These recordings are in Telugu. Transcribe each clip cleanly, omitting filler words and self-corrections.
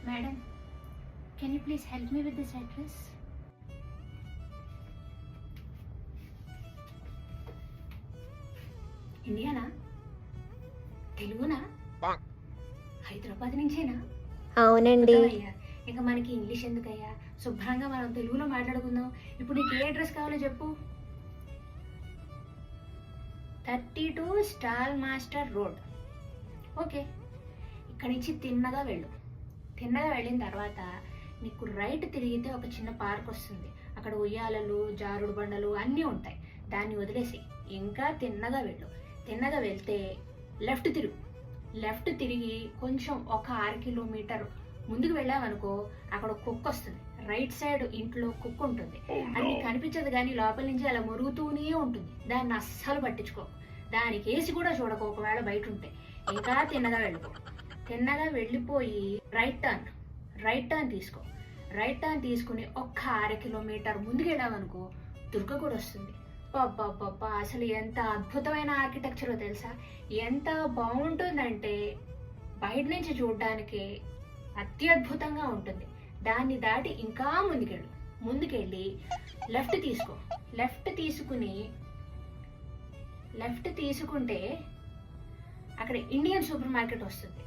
Madam, can you please help me with this address? ఇండియానా? తెలుగునా? హైదరాబాద్ నుంచేనా? అవునండి. ఇంకా మనకి ఇంగ్లీష్ ఎందుకయ్యా, శుభ్రంగా మనం తెలుగులో మాట్లాడుకుందాం. ఇప్పుడు నీకు ఏ అడ్రస్ కావాలో చెప్పు. 32 స్టాల్ మాస్టర్ రోడ్. ఓకే, ఇక్కడి నుంచి తిన్నగా వెళ్ళు. తిన్నగా వెళ్ళిన తర్వాత నీకు రైట్ తిరిగితే ఒక చిన్న పార్క్ వస్తుంది. అక్కడ ఉయ్యాలలు, జారుడు బండలు అన్నీ ఉంటాయి. దాన్ని వదిలేసి ఇంకా తిన్నగా వెళ్ళు. తిన్నగా వెళ్తే లెఫ్ట్ తిరుగు. లెఫ్ట్ తిరిగి కొంచెం ఒక 6 కిలోమీటర్ ముందుకు వెళ్ళావనుకో, అక్కడ కుక్క వస్తుంది. రైట్ సైడ్ ఇంట్లో కుక్క ఉంటుంది. అది కనిపించదు కానీ లోపల నుంచి అలా మొరుగుతూనే ఉంటుంది. దాన్ని అస్సలు పట్టించుకో, దానికి వేసి కూడా చూడకు ఒకవేళ బయట ఉంటే. ఇంకా తిన్నగా వెళ్ళిపో. తిన్నగా వెళ్ళిపోయి రైట్ టర్న్ తీసుకో. రైట్ టర్న్ తీసుకుని ఒక్క 6 కిలోమీటర్ ముందుకు వెళ్ళావనుకో, దుర్గ కూడా వస్తుంది. పాపా అసలు ఎంత అద్భుతమైన ఆర్కిటెక్చరో తెలుసా? ఎంత బాగుంటుందంటే బయట నుంచి చూడడానికి అత్యద్భుతంగా ఉంటుంది. దాన్ని దాటి ఇంకా ముందుకెళ్ళి లెఫ్ట్ తీసుకో. లెఫ్ట్ తీసుకుంటే అక్కడ ఇండియన్ సూపర్ మార్కెట్ వస్తుంది.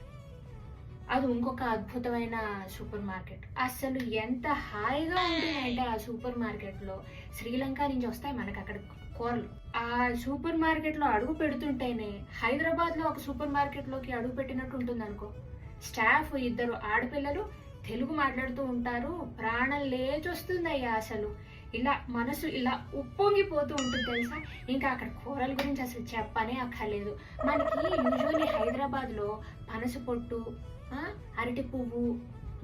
అది ఇంకొక అద్భుతమైన సూపర్ మార్కెట్. అసలు ఎంత హాయిగా ఉంటుందంటే ఆ సూపర్ మార్కెట్లో శ్రీలంక నుంచి వస్తాయి మనకు అక్కడ కూరలు. ఆ సూపర్ మార్కెట్లో అడుగు పెడుతుంటేనే హైదరాబాద్లో ఒక సూపర్ మార్కెట్లోకి అడుగు పెట్టినట్టు ఉంటుంది అనుకో. స్టాఫ్ 2 ఆడపిల్లలు తెలుగు మాట్లాడుతూ ఉంటారు. ప్రాణం లేచొస్తుందయ్యా. అసలు ఇలా మనసు ఇలా ఉప్పొంగిపోతూ ఉంటుంది తెలుసా. ఇంకా అక్కడ కూరల గురించి అసలు చెప్పనే అక్కర్లేదు. మనకి యూజువల్లీ హైదరాబాద్లో పనస పొట్టు, అరటి పువ్వు,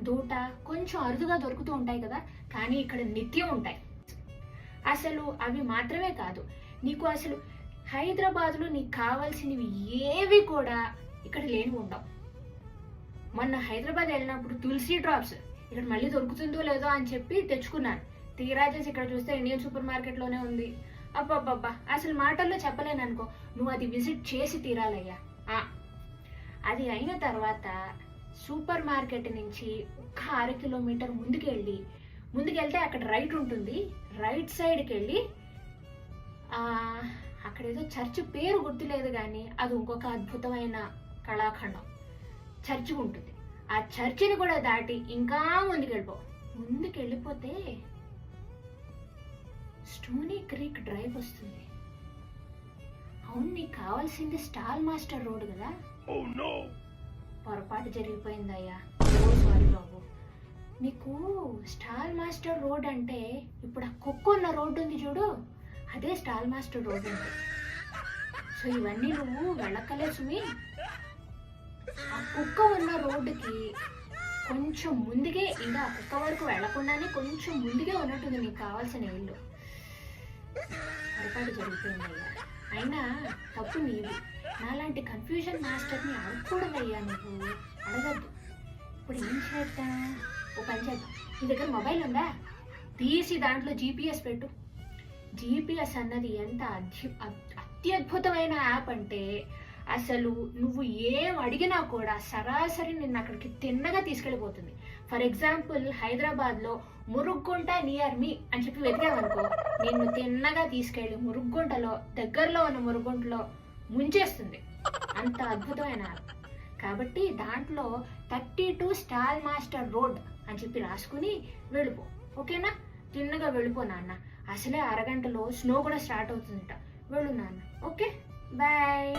దూట కొంచెం అరుదుగా దొరుకుతూ ఉంటాయి కదా, కానీ ఇక్కడ నిత్యం ఉంటాయి. అసలు అవి మాత్రమే కాదు, నీకు అసలు హైదరాబాద్లో నీకు కావాల్సినవి ఏవి కూడా ఇక్కడ లేనివి ఉండవు. మొన్న హైదరాబాద్ వెళ్ళినప్పుడు తులసి డ్రాప్స్ ఇక్కడ మళ్ళీ దొరుకుతుందో లేదో అని చెప్పి తెచ్చుకున్నాను. తీరా చేసి ఇక్కడ చూస్తే ఇండియన్ సూపర్ మార్కెట్లోనే ఉంది. అబ్బబ్బబ్బా, అసలు మాటల్లో చెప్పలేను అనుకో. నువ్వు అది విజిట్ చేసి తీరాలయ్యా. అది అయిన తర్వాత సూపర్ మార్కెట్ నుంచి ఒక 6 కిలోమీటర్ ముందుకెళ్తే అక్కడ రైట్ ఉంటుంది. రైట్ సైడ్కి వెళ్ళి అక్కడ ఏదో చర్చ్ పేరు గుర్తులేదు కానీ అది ఇంకొక అద్భుతమైన కళాఖండం చర్చ్ ఉంటుంది. ఆ చర్చిని కూడా దాటి ఇంకా ముందుకెళ్ళిపోతే స్టోనీ క్రీక్ డ్రైవ్ వస్తుంది. అవును, నీకు కావాల్సింది స్టాల్ మాస్టర్ రోడ్ కదా. పొరపాటు జరిగిపోయిందయ్యా. సారీ బాబు. నీకు స్టాల్ మాస్టర్ రోడ్ అంటే ఇప్పుడు ఆ కుక్క ఉన్న రోడ్డు ఉంది చూడు, అదే స్టాల్ మాస్టర్ రోడ్ ఉంది. సో ఇవన్నీ నువ్వు వెళ్ళక్కలే సుమి. ఆ కుక్క ఉన్న రోడ్డుకి కొంచెం ముందుగే, ఇంకా ఆ కుక్క వరకు వెళ్లకుండానే కొంచెం ముందుగే ఉన్నట్టుంది నీకు కావాల్సిన ఇల్లు. పొరపాటు జరిగిపోయిందయ్యా. అయినా తప్పు నీది. నాలాంటి కన్ఫ్యూజన్ మాస్టర్ని అడగకూడదయ్యా. నువ్వు అడగద్దు. ఇప్పుడు ఏం చేద్దాం? ఓ పని చేద్దాం. నీ దగ్గర మొబైల్ ఉందా? తీసి దాంట్లో GPS పెట్టు. GPS అన్నది ఎంత అత్యద్భుతమైన యాప్ అంటే అసలు నువ్వు ఏం అడిగినా కూడా సరాసరి నిన్ను అక్కడికి తిన్నగా తీసుకెళ్ళిపోతుంది. ఫర్ ఎగ్జాంపుల్ హైదరాబాద్లో మురుగుంట నియర్ మీ అని చెప్పి వెతికామనుకో, నిన్ను తిన్నగా తీసుకెళ్ళి మురుగుంటలో దగ్గరలో ఉన్న మురుగుంటలో ముంచేస్తుంది. అంత అద్భుతమైన యాప్. కాబట్టి దాంట్లో 32 స్టాల్ మాస్టర్ రోడ్ అని చెప్పి రాసుకుని వెళ్ళిపో. ఓకేనా? తిన్నగా వెళ్ళిపో నాన్న. అసలే అరగంటలో స్నో కూడా స్టార్ట్ అవుతుందట. వెళ్ళు నాన్న. Okay, bye.